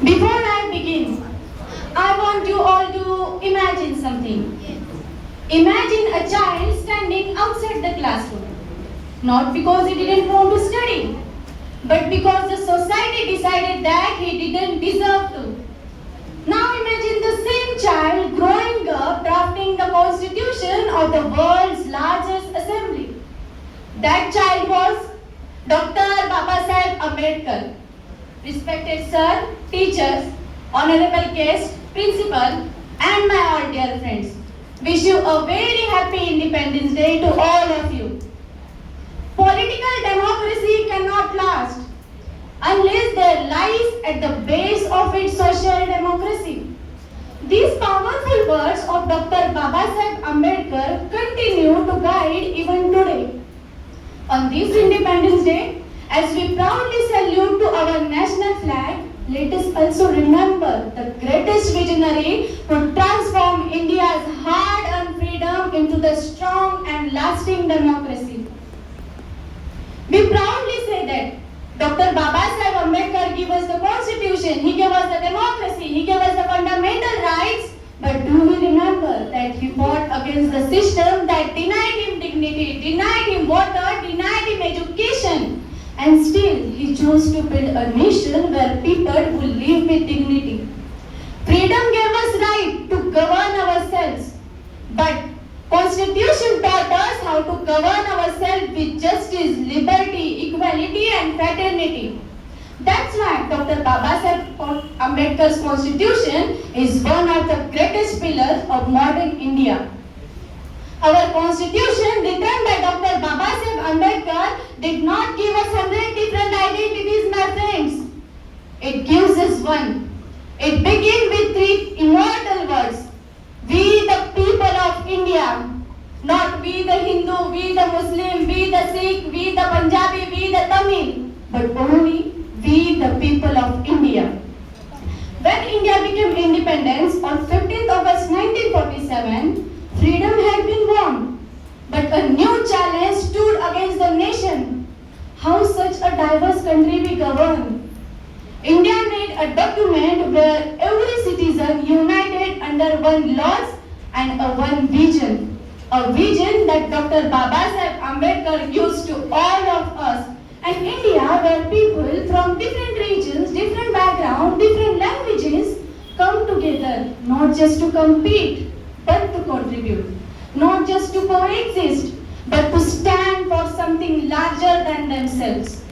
Before I begin, I want you all to imagine something. Imagine a child standing outside the classroom, not because he didn't want to study, but because the society decided that he didn't deserve to. Now imagine the same child growing up drafting the constitution of the world's largest assembly. That child was Dr. Babasaheb Ambedkar. Respected sir, teachers, honorable guests, principal, and my all dear friends. Wish you a very happy Independence Day to all of you. Political democracy cannot last unless there lies at the base of its social democracy. These powerful words of Dr. Babasaheb Ambedkar continue to guide even today. On this Independence Day, as we proudly salute to our national flag, let us also remember the greatest visionary who transformed India's hard-earned freedom into the strong and lasting democracy. We proudly say that Dr. Babasaheb Ambedkar gave us the constitution, he gave us the democracy, he gave us the fundamental rights. But do we remember that he fought against the system that denied him dignity, denied him water, denied him education, and still he chose to build a nation where people will live with dignity. Freedom gave us right to govern ourselves, but Constitution taught us how to govern ourselves with justice, liberty, equality, and fraternity. That's why Dr. Babasaheb Ambedkar's Constitution is one of the greatest pillars of modern India. Our Constitution, written by Dr. Babasaheb Ambedkar, did not give us 100 different identities, my friends. It gives us one. It begins with three immortal words. We the people of India. Not we the Hindu, we the Muslim, we the Sikh, we the Punjabi, we the Tamil, but only we the people of India. When India became independence on 15th August 1947, freedom had been won, but a new challenge stood against the nation. How such a diverse country we govern? India made a document where every citizen united under one laws and a one vision. A vision that Dr. Babasaheb Ambedkar used to all of us. An India where people from different regions, different backgrounds, different languages come together, not just to compete, but to contribute. Not just to coexist, but to stand for something larger than themselves.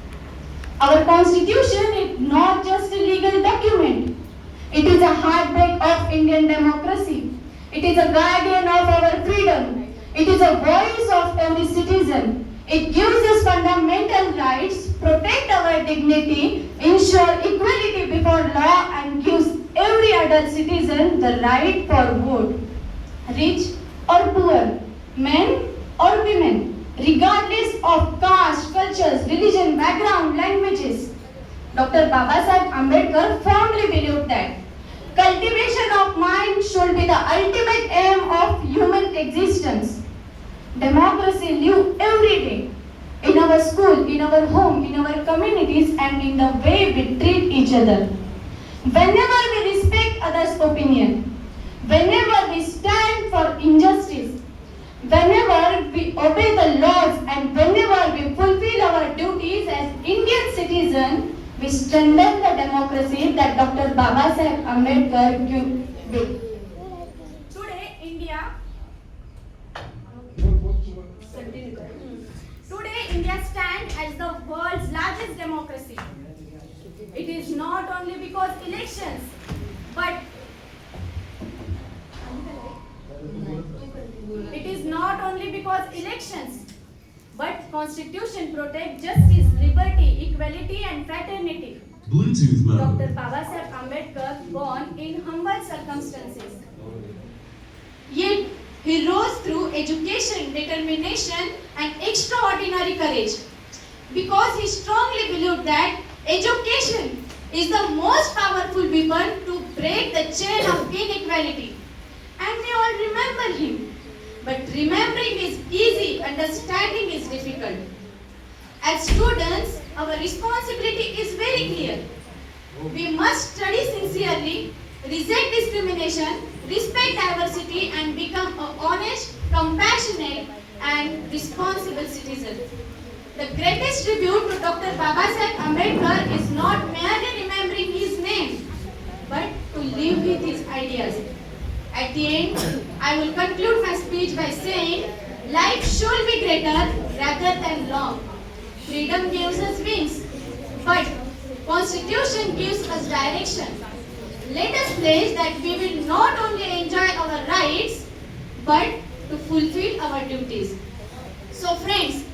Our constitution is not just a legal document. It is a heartbeat of Indian democracy. It is a guardian of our freedom. It is a voice of every citizen. It gives us fundamental rights, protect our dignity, ensure equality before law, and gives every adult citizen the right for vote. Rich or poor, men or women, regardless of caste, cultures, religion, background, languages. Dr. Babasaheb Ambedkar firmly believed that cultivation of mind should be the ultimate aim of human existence. Democracy lives every day, in our school, in our home, in our communities, and in the way we treat each other. Whenever we respect others' opinion, whenever we stand for injustice, whenever we obey the laws, and whenever we fulfill our duties as Indian citizens, we strengthen the democracy that Dr. Babasaheb Ambedkar built. Today, India stands as the world's largest democracy. It is not only because elections, but Constitution protects justice, liberty, equality, and fraternity. Bluetooth mode. Dr. Babasaheb Ambedkar born in humble circumstances. Yet, he rose through education, determination, and extraordinary courage. Because he strongly believed that education is the most powerful weapon to break the chain of inequality. And we all remember him. But remembering is easy, understanding is difficult. As students, our responsibility is very clear. We must study sincerely, reject discrimination, respect diversity, and become an honest, compassionate, and responsible citizen. The greatest tribute to Dr. Babasaheb Ambedkar is not merely remembering his name, but to live with his ideas. At the end, I will conclude my speech by saying, life should be greater rather than long. Freedom gives us wings, but Constitution gives us direction. Let us pledge that we will not only enjoy our rights, but to fulfill our duties. So friends,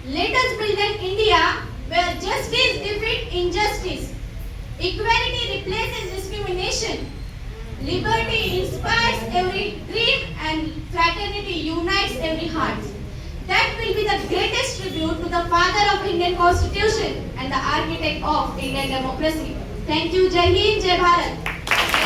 let us build an India where justice defeats injustice, equality replaces discrimination, liberty inspires every dream, and fraternity unites every heart. That will be the greatest tribute to the father of Indian Constitution and the architect of Indian democracy. Thank you. Jai Hind, Jai Bharat.